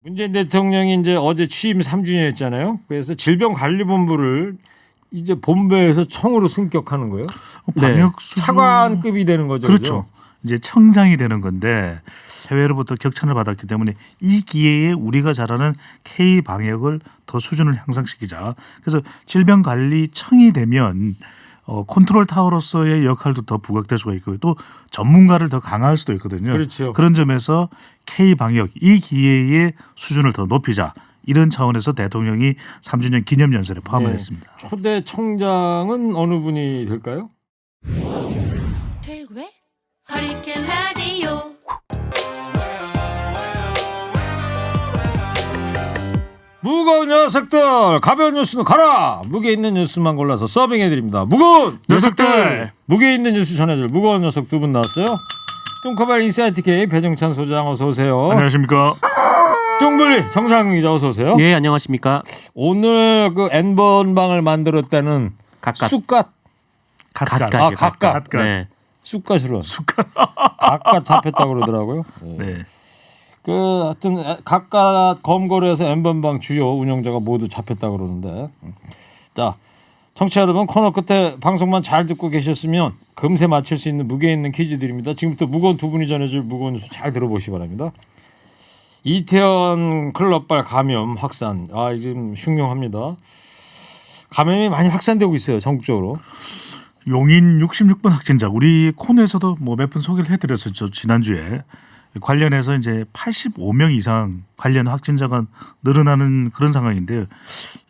문재인 대통령이 이제 어제 취임 3주년이었잖아요. 그래서 질병관리본부를 이제 본부에서 청으로 승격하는 거예요. 방역 수준 차관급이 되는 거죠. 그렇죠. 이제 청장이 되는 건데 해외로부터 격찬을 받았기 때문에 이 기회에 우리가 잘하는 K 방역을 더 수준을 향상시키자. 그래서 질병관리청이 되면 컨트롤 타워로서의 역할도 더 부각될 수가 있고요. 또 전문가를 더 강화할 수도 있거든요. 그렇죠. 그런 점에서 K 방역 이 기회의 수준을 더 높이자. 이런 차원에서 대통령이 3주년 기념연설에 포함을 했습니다. 초대 청장은 어느 분이 될까요? 최일구의 허리케인 라디오. 무거운 녀석들 가벼운 뉴스는 가라. 무게 있는 뉴스만 골라서 서빙해드립니다. 무거운 녀석들! 무게 있는 뉴스 전해줄 무거운 녀석 두 분 나왔어요. 뚱커벨 인사이트 K 배정찬 소장 어서 오세요. 안녕하십니까. 뚱블리 정상근 기자 어서 오세요. 예, 안녕하십니까. 오늘 그 N번방을 만들었다는 각각. 쑥갓 갓갓. 각각. 네. 쑥갓으로 각각 잡혔다고 그러더라고요. 네. 그 하여튼 각각 검거로해서 N번방 주요 운영자가 모두 잡혔다고 그러는데, 자 청취자 여러분 코너 끝에 방송만 잘 듣고 계셨으면 금세 맞힐 수 있는 무게 있는 퀴즈 드립니다. 지금부터 무거운 두 분이 전해줄 무거운 뉴스 잘 들어보시기 바랍니다. 이태원 클럽발 감염 확산. 이게 좀 흉흉합니다. 감염이 많이 확산되고 있어요, 전국적으로. 용인 66번 확진자 우리 코너에서도 뭐 몇 번 소개를 해드렸었죠. 지난주에 관련해서 이제 85명 이상 관련 확진자가 늘어나는 그런 상황인데요.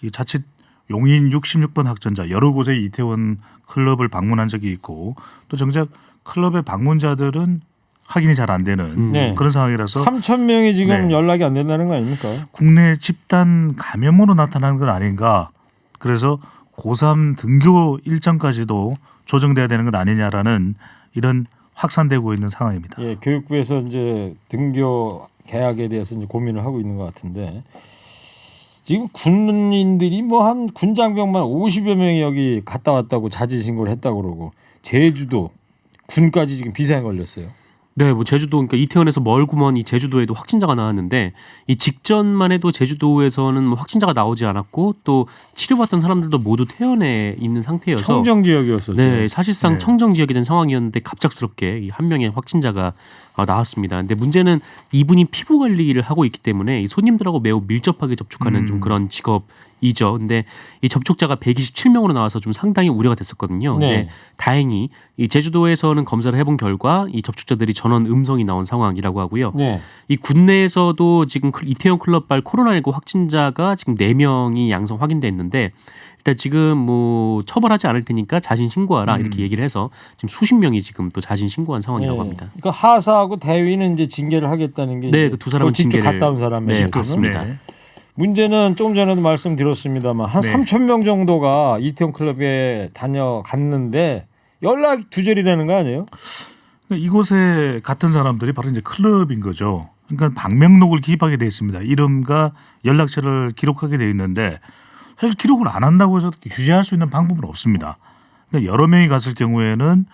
이 자칫 용인 66번 확진자 여러 곳에 이태원 클럽을 방문한 적이 있고 또 정작 클럽의 방문자들은 확인이 잘 안 되는 네. 그런 상황이라서 3,000명이 지금 네. 연락이 안 된다는 거 아닙니까? 국내 집단 감염으로 나타나는 건 아닌가. 그래서 고3 등교 일정까지도 조정돼야 되는 것 아니냐라는 이런 확산되고 있는 상황입니다. 예, 교육부에서 이제 등교 개학에 대해서 이제 고민을 하고 있는 것 같은데 지금 군인들이 뭐 한 군장병만 50여 명이 여기 갔다 왔다고 자진 신고를 했다고 그러고 제주도 군까지 지금 비상에 걸렸어요. 네, 뭐 제주도 그러니까 이태원에서 멀구먼 이 제주도에도 확진자가 나왔는데 이 직전만 해도 제주도에서는 뭐 확진자가 나오지 않았고 또 치료받던 사람들도 모두 퇴원해 있는 상태여서 청정 지역이었었죠. 네, 사실상 네. 청정 지역이 된 상황이었는데 갑작스럽게 이 한 명의 확진자가 나왔습니다. 근데 문제는 이분이 피부 관리를 하고 있기 때문에 이 손님들하고 매우 밀접하게 접촉하는 좀 그런 직업이죠. 근데 이 접촉자가 127명으로 나와서 좀 상당히 우려가 됐었거든요. 근데 네. 다행히 이 제주도에서는 검사를 해본 결과 이 접촉자들이 전원 음성이 나온 상황이라고 하고요. 네. 이 국내에서도 지금 이태원 클럽발 코로나19 확진자가 지금 4명이 양성 확인돼 있는데 일단 지금 뭐 처벌하지 않을 테니까 자진 신고하라 이렇게 얘기를 해서 지금 수십 명이 지금 또 자진 신고한 상황이라고 네. 합니다. 그러니까 하사하고 대위는 이제 징계를 하겠다는 게 네, 이제 그 두 사람은 직접 징계를- 갔다 온 사람의 네, 얘기는. 맞습니다. 네. 문제는 조금 전에도 말씀드렸습니다만 한 네. 3,000명 정도가 이태원 클럽에 다녀갔는데 연락 두절이 되는 거 아니에요? 이곳에 같은 사람들이 바로 이제 클럽인 거죠. 그러니까 방명록을 기입하게 돼 있습니다. 이름과 연락처를 기록하게 돼 있는데 사실 기록을 안 한다고 해서 규제할 수 있는 방법은 없습니다. 그러니까 여러 명이 갔을 경우에는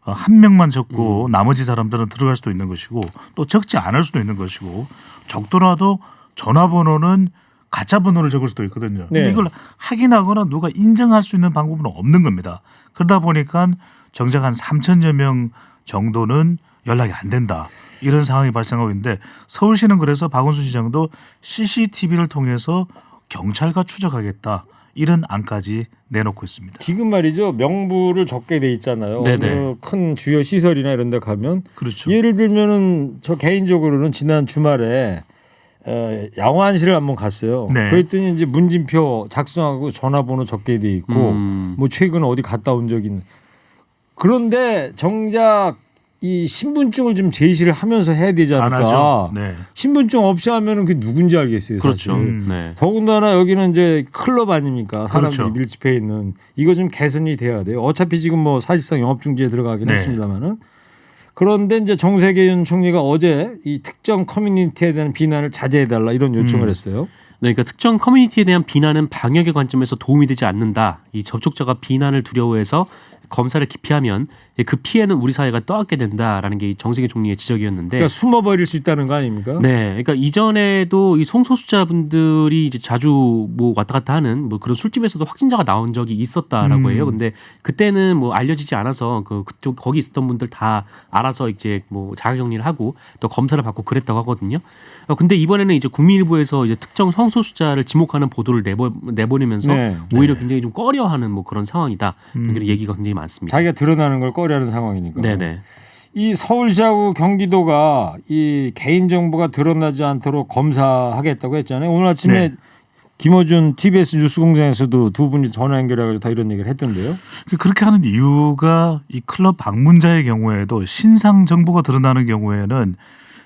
한 명만 적고 나머지 사람들은 들어갈 수도 있는 것이고 또 적지 않을 수도 있는 것이고 적더라도 전화번호는 가짜 번호를 적을 수도 있거든요. 근데 네. 이걸 확인하거나 누가 인정할 수 있는 방법은 없는 겁니다. 그러다 보니까 정작 한 3,000여 명 정도는 연락이 안 된다. 이런 상황이 발생하고 있는데 서울시는 그래서 박원순 시장도 CCTV를 통해서 경찰과 추적하겠다. 이런 안까지 내놓고 있습니다. 지금 말이죠. 명부를 적게 돼 있잖아요. 네네. 어느 큰 주요 시설이나 이런 데 가면 그렇죠. 예를 들면은 저 개인적으로는 지난 주말에 양화안시를 한번 갔어요. 네. 그랬더니 이제 문진표 작성하고 전화번호 적게 돼 있고 뭐 최근 어디 갔다 온 적이 있는. 그런데 정작 이 신분증을 좀 제시를 하면서 해야 되지 안 않을까. 하죠. 네. 신분증 없이 하면은 그게 누군지 알겠어요. 그렇죠. 사실. 네. 더군다나 여기는 이제 클럽 아닙니까? 사람들이 그렇죠. 밀집해 있는. 이거 좀 개선이 돼야 돼요. 어차피 지금 뭐 사실상 영업중지에 들어가긴 네. 했습니다만은. 그런데 이제 정세균 총리가 어제 이 특정 커뮤니티에 대한 비난을 자제해달라 이런 요청을 했어요. 네, 그러니까 특정 커뮤니티에 대한 비난은 방역의 관점에서 도움이 되지 않는다. 이 접촉자가 비난을 두려워해서 검사를 기피하면 그 피해는 우리 사회가 떠안게 된다라는 게 정세균 총리의 지적이었는데. 그러니까 숨어버릴 수 있다는 거 아닙니까? 네, 그러니까 이전에도 이 성소수자분들이 이제 자주 뭐 왔다 갔다 하는 뭐 그런 술집에서도 확진자가 나온 적이 있었다라고 해요. 근데 그때는 뭐 알려지지 않아서 그쪽 거기 있었던 분들 다 알아서 이제 뭐 자가격리를 하고 또 검사를 받고 그랬다고 하거든요. 근데 이번에는 이제 국민일보에서 이제 특정 성소수자를 지목하는 보도를 내보내면서 네. 오히려 굉장히 좀 꺼려하는 뭐 그런 상황이다. 이런 얘기가 굉장히 많습니다. 자기가 드러나는 걸 꺼려하는 상황이니까. 네네. 이 서울시하고 경기도가 이 개인 정보가 드러나지 않도록 검사하겠다고 했잖아요. 오늘 아침에 네. 김어준 TBS 뉴스공장에서도 두 분이 전화 연결해서 다 이런 얘기를 했던데요. 그렇게 하는 이유가 이 클럽 방문자의 경우에도 신상 정보가 드러나는 경우에는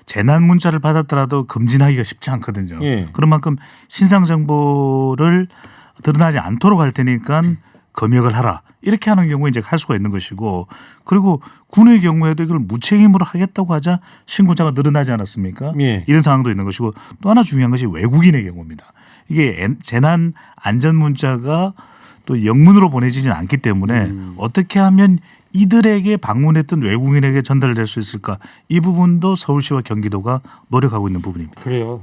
재난 문자를 받았더라도 금진하기가 쉽지 않거든요. 예. 그런 만큼 신상 정보를 드러나지 않도록 할 테니까 검역을 하라. 이렇게 하는 경우에 이제 할 수가 있는 것이고, 그리고 군의 경우에도 이걸 무책임으로 하겠다고 하자 신고자가 늘어나지 않았습니까? 예. 이런 상황도 있는 것이고, 또 하나 중요한 것이 외국인의 경우입니다. 이게 재난 안전 문자가 또 영문으로 보내지는 않기 때문에 어떻게 하면 이들에게 방문했던 외국인에게 전달될 수 있을까? 이 부분도 서울시와 경기도가 노력하고 있는 부분입니다. 그래요.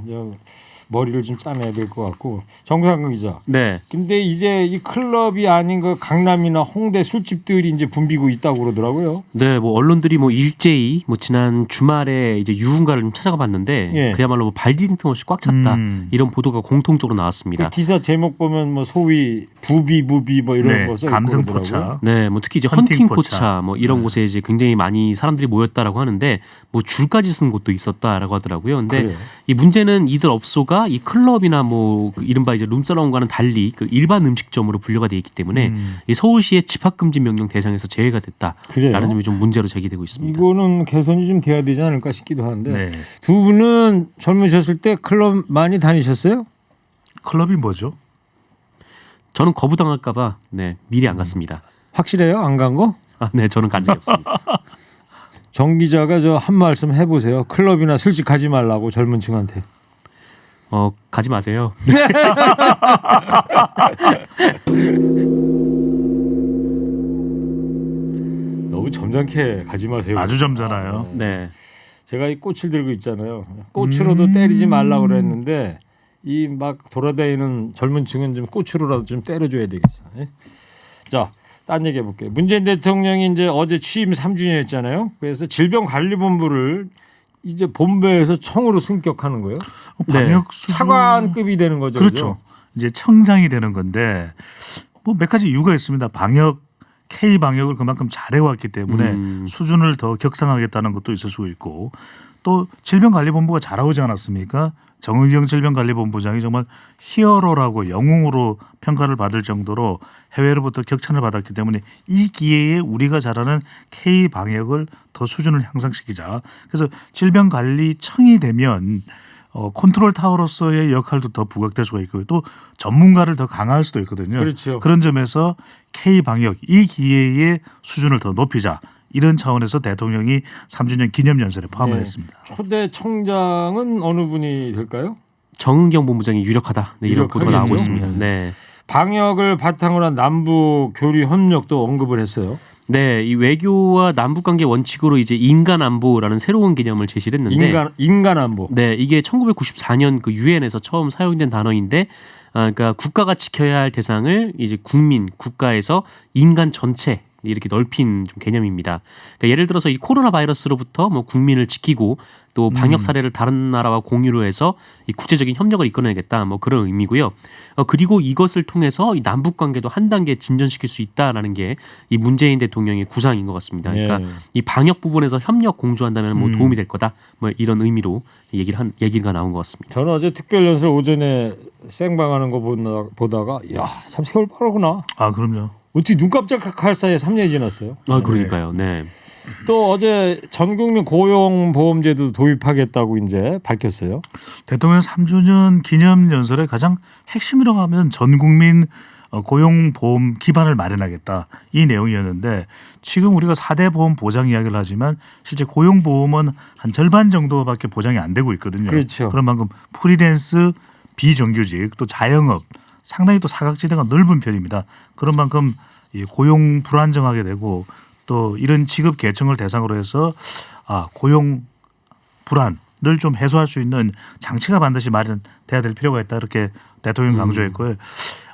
머리를 좀 짜내야 될 것 같고. 정상근 기자. 네. 근데 이제 이 클럽이 아닌 그 강남이나 홍대 술집들이 이제 붐비고 있다고 그러더라고요. 네, 뭐 언론들이 뭐 일제히 뭐 지난 주말에 이제 유흥가를 좀 찾아가 봤는데 예. 그야말로 뭐 발디딤 없이 꽉 찼다 이런 보도가 공통적으로 나왔습니다. 그 기사 제목 보면 뭐 소위 부비 뭐 이런 네, 거 써 있고 감성 그러더라고요. 포차. 네, 뭐 특히 이제 헌팅 헌팅 포차. 포차 뭐 이런 곳에 이제 굉장히 많이 사람들이 모였다라고 하는데 뭐 줄까지 쓴 곳도 있었다라고 하더라고요. 근데 그래요. 이 문제는 이들 업소가 이 클럽이나 뭐그 이른바 이제 룸사롱과는 달리 그 일반 음식점으로 분류가 돼 있기 때문에 이 서울시의 집합금지 명령 대상에서 제외가 그래요? 됐다라는 점이 좀 문제로 제기되고 있습니다. 이거는 개선이 좀 돼야 되지 않을까 싶기도 한데 네. 두 분은 젊으셨을 때 클럽 많이 다니셨어요? 클럽이 뭐죠? 저는 거부당할까봐 네 미리 안 갔습니다. 확실해요? 안 간 거? 아, 네, 저는 간 적이 없습니다. 정 기자가 저 한 말씀 해보세요. 클럽이나 술집 가지 말라고 젊은 층한테. 가지 마세요. 너무 점잖게 가지 마세요. 아주 점잖아요. 네. 제가 이 꽃을 들고 있잖아요. 꽃으로도 때리지 말라고 그랬는데 이 막 돌아다니는 젊은 층은 좀 꽃으로라도 좀 때려줘야 되겠어. 예? 자, 딴 얘기 해볼게요. 문재인 대통령이 이제 어제 취임 3주년이었잖아요. 그래서 질병관리본부를 이제 본부에서 청으로 승격하는 거예요. 방역 수준 차관급이 되는 거죠. 그렇죠. 이제 청장이 되는 건데 뭐 몇 가지 이유가 있습니다. K 방역을 그만큼 잘해왔기 때문에 수준을 더 격상하겠다는 것도 있을 수 있고, 또 질병관리본부가 잘하지 않았습니까? 정은경 질병관리본부장이 정말 히어로라고 영웅으로 평가를 받을 정도로 해외로부터 격찬을 받았기 때문에 이 기회에 우리가 잘하는 K 방역을 더 수준을 향상시키자. 그래서 질병관리청이 되면 컨트롤 타워로서의 역할도 더 부각될 수가 있고요. 또 전문가를 더 강화할 수도 있거든요. 그렇죠. 그런 점에서 K 방역 이 기회의 수준을 더 높이자. 이런 차원에서 대통령이 3주년 기념연설에 포함을 네. 했습니다. 초대 청장은 어느 분이 될까요? 정은경 본부장이 유력하다. 네, 이런 보도가 나오고 유력하겠죠. 있습니다. 네. 방역을 바탕으로 한 남북 교류 협력도 언급을 했어요. 네, 이 외교와 남북 관계 원칙으로 이제 인간 안보라는 새로운 개념을 제시를 했는데 인간 안보. 네, 이게 1994년 그 유엔에서 처음 사용된 단어인데 그러니까 국가가 지켜야 할 대상을 이제 국민, 국가에서 인간 전체 이렇게 넓힌 좀 개념입니다. 그러니까 예를 들어서 이 코로나 바이러스로부터 뭐 국민을 지키고 또 방역 사례를 다른 나라와 공유로 해서 이 국제적인 협력을 이끌어내겠다 뭐 그런 의미고요. 그리고 이것을 통해서 이 남북 관계도 한 단계 진전시킬 수 있다라는 게 이 문재인 대통령의 구상인 것 같습니다. 그러니까 예. 이 방역 부분에서 협력 공조한다면 뭐 도움이 될 거다. 뭐 이런 의미로 얘기가 나온 것 같습니다. 저는 어제 특별연설 오전에 생방하는 거 보다가 야, 참 세월 빠르구나. 아, 그럼요. 어떻게 눈 깜짝할 사이에 3년이 지났어요. 그러니까요. 네. 또 어제 전국민 고용보험제도 도입하겠다고 이제 밝혔어요. 대통령 3주년 기념연설의 가장 핵심이라고 하면 전 국민 고용보험 기반을 마련하겠다 이 내용이었는데, 지금 우리가 4대 보험 보장 이야기를 하지만 실제 고용보험은 한 절반 정도밖에 보장이 안 되고 있거든요. 그렇죠. 그런 만큼 프리랜스, 비정규직 또 자영업 상당히 또 사각지대가 넓은 편입니다. 그런 만큼 이 고용 불안정하게 되고 또 이런 직업 계층을 대상으로 해서 고용 불안을 좀 해소할 수 있는 장치가 반드시 마련돼야 될 필요가 있다 이렇게 대통령이 강조했고요.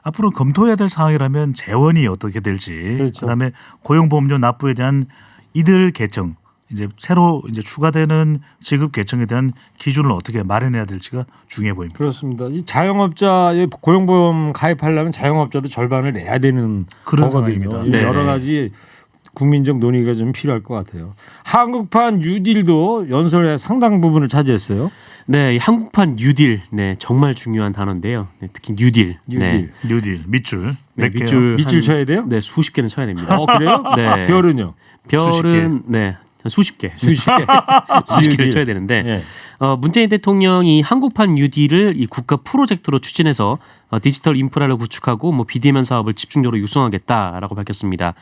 앞으로 검토해야 될 사항이라면 재원이 어떻게 될지 그렇죠. 그다음에 고용보험료 납부에 대한 이들 계층 이제 새로 이제 추가되는 직업 계층에 대한 기준을 어떻게 마련해야 될지가 중요해 보입니다. 그렇습니다. 이 자영업자의 고용보험 가입하려면 자영업자도 절반을 내야 되는 그런 거거든요. 상황입니다. 이 네. 여러 가지 국민적 논의가 좀 필요할 것 같아요. 한국판 뉴딜도 연설의 상당 부분을 차지했어요. 네, 이 한국판 뉴딜, 네 정말 중요한 단어인데요. 네, 특히 뉴딜, 뉴딜. 네, 뉴딜 밑줄 네, 몇 개요? 밑줄 한- 쳐야 돼요? 네, 수십 개는 쳐야 됩니다. 그래요? 네. 별은요? 별은 네, 한 수십 개, 수십 개. 수십 개를 뉴딜. 쳐야 되는데 예. 문재인 대통령이 한국판 뉴딜을 이 국가 프로젝트로 추진해서 디지털 인프라를 구축하고 뭐 비대면 사업을 집중적으로 육성하겠다라고 밝혔습니다.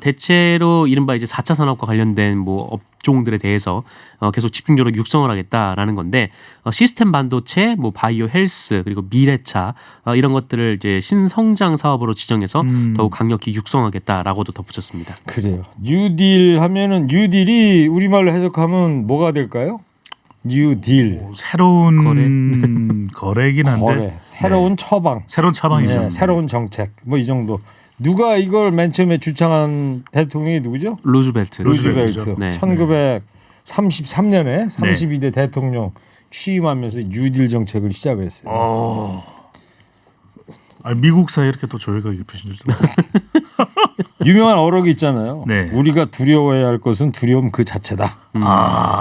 대체로 이른바 이제 4차 산업과 관련된 뭐 업종들에 대해서 계속 집중적으로 육성을 하겠다라는 건데 시스템 반도체, 뭐 바이오 헬스 그리고 미래차 이런 것들을 이제 신성장 사업으로 지정해서 더욱 강력히 육성하겠다라고도 덧붙였습니다. 그래요. 뉴딜 하면은 뉴딜이 우리말로 해석하면 뭐가 될까요? 뉴딜. 새로운 거래긴 한데 거래. 새로운 처방. 새로운 처방이죠. 네, 새로운 정책. 뭐 이 정도. 누가 이걸 맨 처음에 주창한 대통령이 누구죠? 루즈벨트. 루즈벨트. 네. 1933년에 32대 대통령 취임하면서 뉴딜 정책을 시작을 했어요. 미국 사이에 이렇게 또 조회가 깊으신 줄 몰랐어요. 유명한 어록이 있잖아요. 네. 우리가 두려워해야 할 것은 두려움 그 자체다.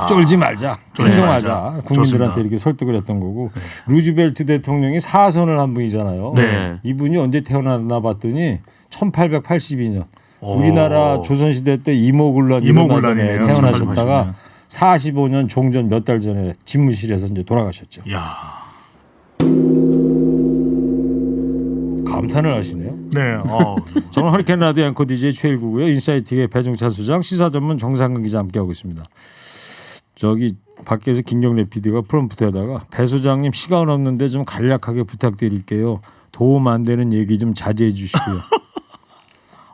쫄지 말자. 쫄지 행동하자. 말자. 국민들한테 좋습니다. 이렇게 설득을 했던 거고. 루즈벨트 대통령이 사선을 한 분이잖아요. 네. 이분이 언제 태어났나 봤더니 1882년. 우리나라 조선시대 때 이모군란이 이모군란이네요. 태어나셨다가 45년 종전 몇 달 전에 집무실에서 이제 돌아가셨죠. 야, 감탄을 하시네요. 네. 저는 허리케인 라디오 앵커 DJ 최일구고요. 인사이트의 배종찬 소장, 시사 전문 정상근 기자 함께하고 있습니다. 저기 밖에서 김경래 PD가 프롬프트에다가 배 소장님 시간 없는데 좀 간략하게 부탁드릴게요. 도움 안 되는 얘기 좀 자제해 주시고요.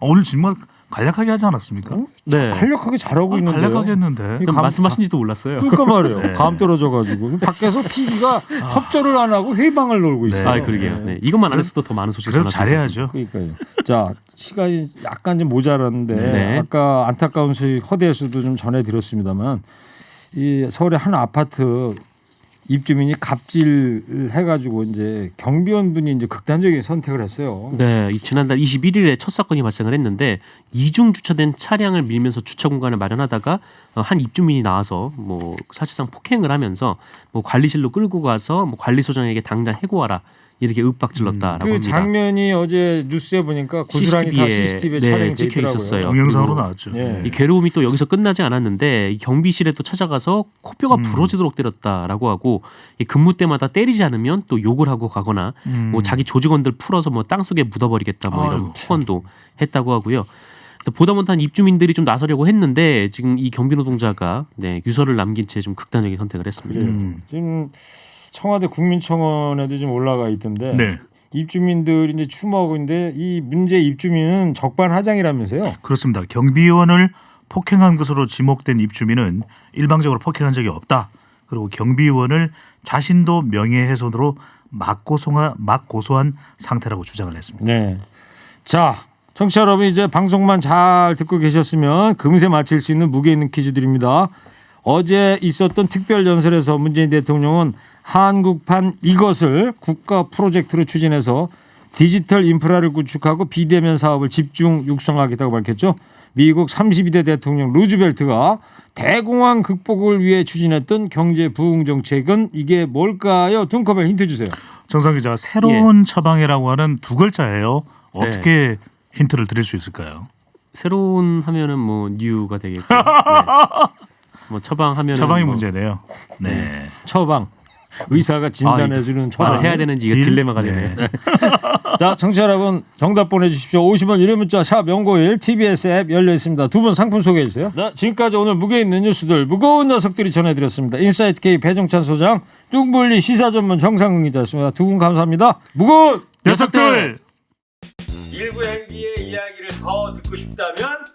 오늘 정말 간략하게 하지 않았습니까? 네. 간략하게 잘하고 있는데요. 간략하게 했는데. 이거 말씀하신지도 몰랐어요. 그러니까 말이에요. 네. 감 떨어져가지고 밖에서 PD가 협조를 안 하고 회방을 놀고 있어요. 아, 그러게요. 네. 이것만 안 했어도 더 많은 소식 그래도 잘해야죠. 그러니까요. 자, 시간이 약간 좀 모자랐는데 네. 아까 안타까운 소식 허대에서도 좀 전해드렸습니다만 이 서울의 한 아파트 입주민이 갑질 해가지고 이제 경비원 분이 이제 극단적인 선택을 했어요. 네, 이 지난달 21일에 첫 사건이 발생을 했는데 이중 주차된 차량을 밀면서 주차 공간을 마련하다가 한 입주민이 나와서 뭐 사실상 폭행을 하면서 뭐 관리실로 끌고 가서 뭐 관리소장에게 당장 해고하라 이렇게 윽박질렀다라고 그 합니다. 장면이 어제 뉴스에 보니까 고스란히 다 CCTV에 네, 촬영이 돼 찍혀 있더라고요. 있었어요. 동영상으로 그리고 나왔죠. 예. 이 괴로움이 또 여기서 끝나지 않았는데 이 경비실에 또 찾아가서 코뼈가 부러지도록 때렸다라고 하고 이 근무 때마다 때리지 않으면 또 욕을 하고 가거나 뭐 자기 조직원들 풀어서 뭐 땅속에 묻어버리겠다 뭐 이런 아유, 투언도 했다고 하고요. 그래서 보다 못한 입주민들이 좀 나서려고 했는데 지금 이 경비 노동자가 네, 유서를 남긴 채 좀 극단적인 선택을 했습니다. 그래요. 지금 청와대 국민청원에도 좀 올라가 있던데 네. 입주민들이 이제 추모하고 있는데 이 문제 입주민은 적반하장이라면서요. 그렇습니다. 경비원을 폭행한 것으로 지목된 입주민은 일방적으로 폭행한 적이 없다. 그리고 경비원을 자신도 명예훼손으로 막 고소한 상태라고 주장을 했습니다. 네. 자, 청취자 여러분 이제 방송만 잘 듣고 계셨으면 금세 맞힐 수 있는 무게 있는 퀴즈 드립니다. 어제 있었던 특별 연설에서 문재인 대통령은 한국판 이것을 국가 프로젝트로 추진해서 디지털 인프라를 구축하고 비대면 사업을 집중 육성하겠다고 밝혔죠. 미국 32대 대통령 루즈벨트가 대공황 극복을 위해 추진했던 경제 부흥 정책은 이게 뭘까요? 둔커벨 힌트 주세요. 정상 기자, 새로운 처방이라고 하는 두 글자예요. 어떻게 힌트를 드릴 수 있을까요? 새로운 하면은 뭐 뉴가 되겠고, 네. 뭐 처방하면은 처방이 뭐 문제네요. 네. 처방. 의사가 진단해주는 처방. 말을 해야 되는지 이게 딜? 딜레마가 되네요. 네. 자, 청취자 여러분 정답 보내주십시오. 50원 유료 문자 샵 051 TBS 앱 열려 있습니다. 두 분 상품 소개해 주세요. 네, 지금까지 오늘 무게 있는 뉴스들 무거운 녀석들이 전해드렸습니다. 인사이트 K 배종찬 소장, 뚱블리 시사 전문 정상근 기자였습니다. 두 분 감사합니다. 무거운 녀석들! 일부 행기의 이야기를 더 듣고 싶다면